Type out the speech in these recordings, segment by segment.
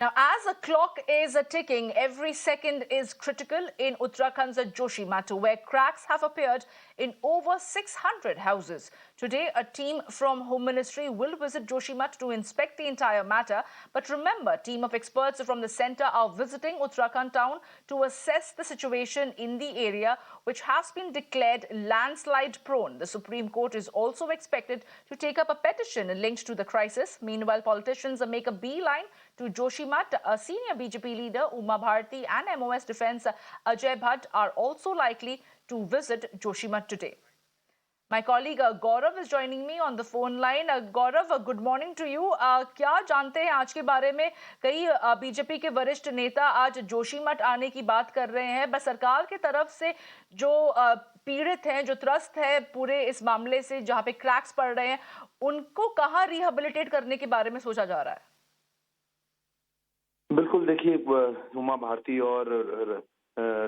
Now, as the clock is ticking, every second is critical in Uttarakhand's Joshimath, where cracks have appeared in over 600 houses. Today, a team from Home Ministry will visit Joshimath to inspect the entire matter. But remember, a team of experts from the centre are visiting Uttarakhand town to assess the situation in the area, which has been declared landslide prone. The Supreme Court is also expected to take up a petition linked to the crisis. Meanwhile, politicians make a beeline to Joshimath. A senior BJP leader Uma Bharti and MOS Defence Ajay Bhatt are also likely to visit Joshimath today. My colleague Gaurav is joining me on the phone line. Gaurav, good morning to you. क्या जानते हैं आज के बारे में? कई BJP के वरिष्ठ नेता आज जोशीमठ आने की बात कर रहे हैं। बस सरकार की तरफ से जो पीड़ित हैं, जो त्रस्त है पूरे इस मामले से, जहां पे क्रैक्स पड़ रहे हैं, उनको कहां रिहेबिलिटेट करने के बारे में सोचा जा रहा है? बिल्कुल, देखिए उमा भारती और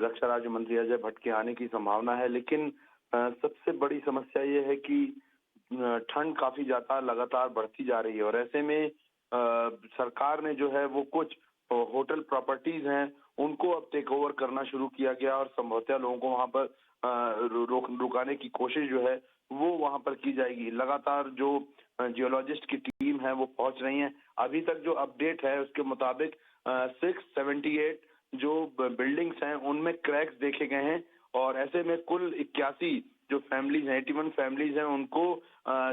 रक्षा राज्य मंत्री अजय भट्ट के आने की संभावना है, लेकिन सबसे बड़ी समस्या ये है कि ठंड काफी ज्यादा लगातार बढ़ती जा रही है और ऐसे में सरकार ने जो है वो कुछ होटल प्रॉपर्टीज हैं उनको अब टेक ओवर करना शुरू किया गया और संभवतः लोगों को वहां पर रुकाने की कोशिश जो है वो वहां पर की जाएगी। लगातार जो जियोलॉजिस्ट की टीम है वो पहुंच रही है। अभी तक जो अपडेट है उसके मुताबिक 678 जो बिल्डिंग्स हैं उनमें क्रैक्स देखे गए हैं और ऐसे में कुल 81 जो फैमिलीज हैं, 81 फैमिलीज हैं, उनको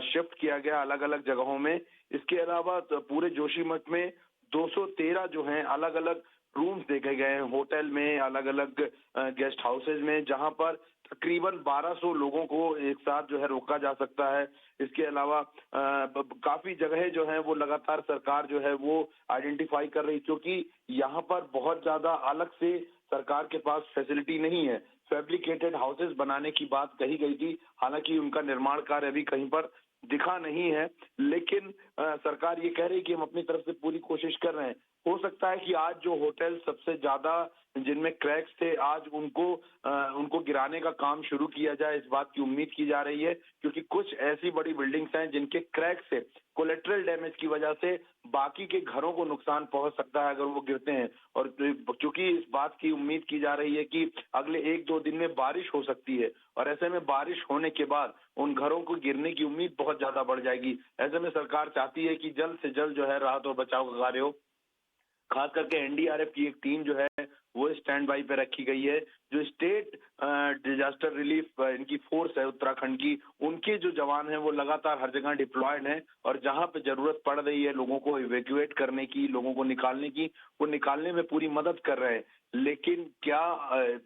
शिफ्ट किया गया अलग अलग जगहों में। इसके अलावा पूरे जोशीमठ में 213 जो हैं अलग अलग रूम्स देखे गए हैं होटल में, अलग अलग गेस्ट हाउसेज में, जहां पर तकरीबन 1200 लोगों को एक साथ जो है रोका जा सकता है। इसके अलावा काफी जगह जो है वो लगातार सरकार जो है वो आइडेंटिफाई कर रही, क्योंकि यहाँ पर बहुत ज्यादा अलग से सरकार के पास फैसिलिटी नहीं है। फैब्रिकेटेड हाउसेज बनाने की बात कही गई थी, हालांकि उनका निर्माण कार्य अभी कहीं पर दिखा नहीं है, लेकिन सरकार ये कह रही है कि हम अपनी तरफ से पूरी कोशिश कर रहे हैं। हो सकता है कि आज जो होटल सबसे ज्यादा जिनमें क्रैक्स थे, आज उनको गिराने का काम शुरू किया जाए, इस बात की उम्मीद की जा रही है, क्योंकि कुछ ऐसी बड़ी बिल्डिंग्स हैं जिनके क्रैक से, कोलेट्रल डैमेज की वजह से बाकी के घरों को नुकसान पहुंच सकता है अगर वो गिरते हैं। और क्योंकि इस बात की उम्मीद की जा रही है कि अगले 1-2 दिन में बारिश हो सकती है और ऐसे में बारिश होने के बाद उन घरों को गिरने की उम्मीद बहुत ज्यादा बढ़ जाएगी। ऐसे में सरकार चाहती है कि जल्द से जल्द जो है राहत और बचाव का कार्य हो। खास करके एनडीआरएफ की एक टीम जो है वो स्टैंड बाई पे रखी गई है। जो स्टेट डिजास्टर रिलीफ इनकी फोर्स है उत्तराखंड की, उनके जो जवान हैं वो लगातार हर जगह डिप्लॉयड हैं और जहां पे जरूरत पड़ रही है लोगों को इवैक्यूएट करने की, लोगों को निकालने की, वो निकालने में पूरी मदद कर रहे हैं। लेकिन क्या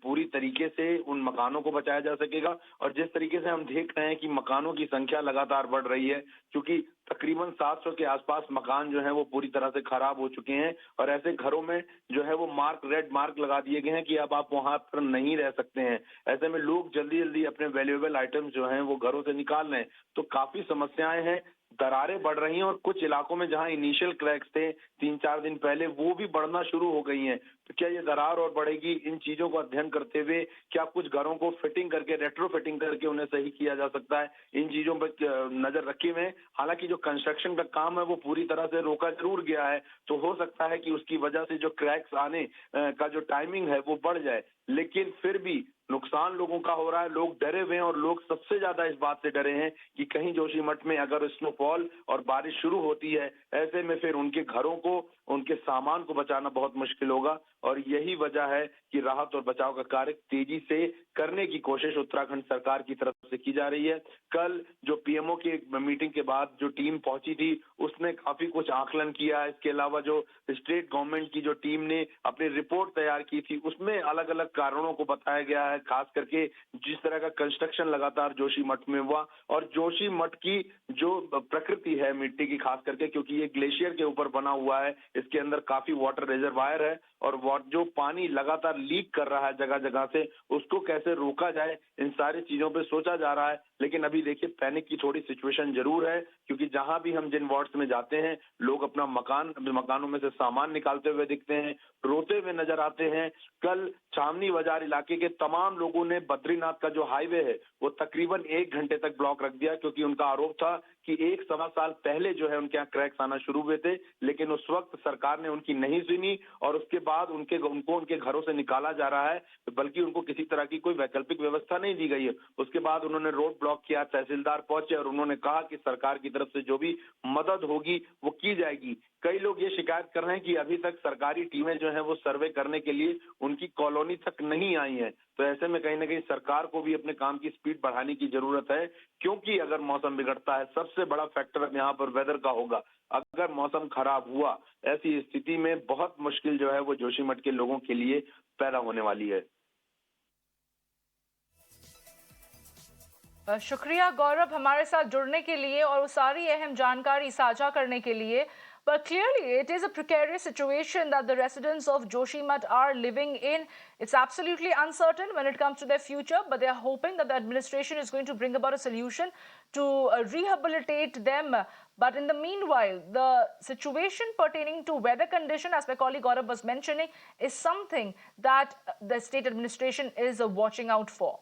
पूरी तरीके से उन मकानों को बचाया जा सकेगा? और जिस तरीके से हम देख रहे हैं कि मकानों की संख्या लगातार बढ़ रही है, क्योंकि तकरीबन 700 के आसपास मकान जो है वो पूरी तरह से खराब हो चुके हैं और ऐसे घरों में जो है वो रेड मार्क लगा दिए गए हैं कि अब आप वहां पर नहीं रह सकते हैं। ऐसे में लोग जल्दी जल्दी अपने वैल्यूएबल आइटम्स जो हैं वो घरों से निकाल रहे हैं। तो काफी समस्याएं हैं, दरारें बढ़ रही हैं और कुछ इलाकों में जहां इनिशियल क्रैक्स थे 3-4 दिन पहले, वो भी बढ़ना शुरू हो गई हैं। तो क्या ये दरार और बढ़ेगी? इन चीजों को अध्ययन करते हुए क्या कुछ घरों को फिटिंग करके, रेट्रो फिटिंग करके उन्हें सही किया जा सकता है? इन चीजों पर नजर रखी हुए। हालांकि जो कंस्ट्रक्शन का काम है वो पूरी तरह से रोका जरूर गया है, तो हो सकता है कि उसकी वजह से जो क्रैक्स आने का जो टाइमिंग है वो बढ़ जाए, लेकिन फिर भी नुकसान लोगों का हो रहा है। लोग डरे हुए हैं और लोग सबसे ज्यादा इस बात से डरे हैं कि कहीं जोशीमठ में अगर स्नोफॉल और बारिश शुरू होती है, ऐसे में फिर उनके घरों को, उनके सामान को बचाना बहुत मुश्किल होगा। और यही वजह है कि राहत और बचाव का कार्य तेजी से करने की कोशिश उत्तराखंड सरकार की तरफ से की जा रही है। कल जो पीएमओ की मीटिंग के बाद जो टीम पहुंची थी उसने काफी कुछ आकलन किया। इसके अलावा जो स्टेट गवर्नमेंट की जो टीम ने अपनी रिपोर्ट तैयार की थी उसमें अलग अलग कारणों को बताया गया है, खास करके जिस तरह का कंस्ट्रक्शन लगातार जोशीमठ में हुआ और जोशीमठ की जो प्रकृति है मिट्टी की, खास करके क्योंकि ये ग्लेशियर के ऊपर बना हुआ है, इसके अंदर काफी वाटर रिजर्वायर है और जो पानी लगातार लीक कर रहा है जगह जगह से, उसको कैसे रोका जाए, इन सारी चीजों पे सोचा जा रहा है। लेकिन अभी देखिए पैनिक की थोड़ी सिचुएशन जरूर है, क्योंकि जहां भी हम जिन वार्ड्स में जाते हैं लोग अपना मकानों में से सामान निकालते हुए दिखते हैं, रोते हुए नजर आते हैं। कल छावनी बाजार इलाके के तमाम लोगों ने बद्रीनाथ का जो हाईवे है वो तकरीबन 1 घंटे तक ब्लॉक रख दिया, क्योंकि उनका आरोप था कि 1 सवा साल पहले जो है उनके यहाँ क्रैक्स आना शुरू हुए थे, लेकिन उस वक्त सरकार ने उनकी नहीं सुनी और उसके बाद उनको उनके घरों से निकाला जा रहा है, बल्कि उनको किसी तरह की कोई वैकल्पिक व्यवस्था नहीं दी गई है। उसके बाद उन्होंने रोड ब्लॉक किया, तहसीलदार पहुंचे और उन्होंने कहा कि सरकार की तरफ से जो भी मदद होगी वो की जाएगी। कई लोग ये शिकायत कर रहे हैं कि अभी तक सरकारी टीमें जो है वो सर्वे करने के लिए उनकी कॉलोनी तक नहीं आई है। तो ऐसे में कहीं ना कहीं सरकार को भी अपने काम की स्पीड बढ़ाने की जरूरत है, क्योंकि अगर मौसम बिगड़ता है, सबसे बड़ा फैक्टर अब यहाँ पर वेदर का होगा। अगर मौसम खराब हुआ, ऐसी स्थिति में बहुत मुश्किल जो है वो जोशीमठ के लोगों के लिए पैदा होने वाली है। शुक्रिया गौरव हमारे साथ जुड़ने के लिए और वो सारी अहम जानकारी साझा करने के लिए। But clearly, it is a precarious situation that the residents of Joshimath are living in. It's absolutely uncertain when it comes to their future, but they are hoping that the administration is going to bring about a solution to rehabilitate them. But in the meanwhile, the situation pertaining to weather condition, as my colleague Gaurav was mentioning, is something that the state administration is watching out for.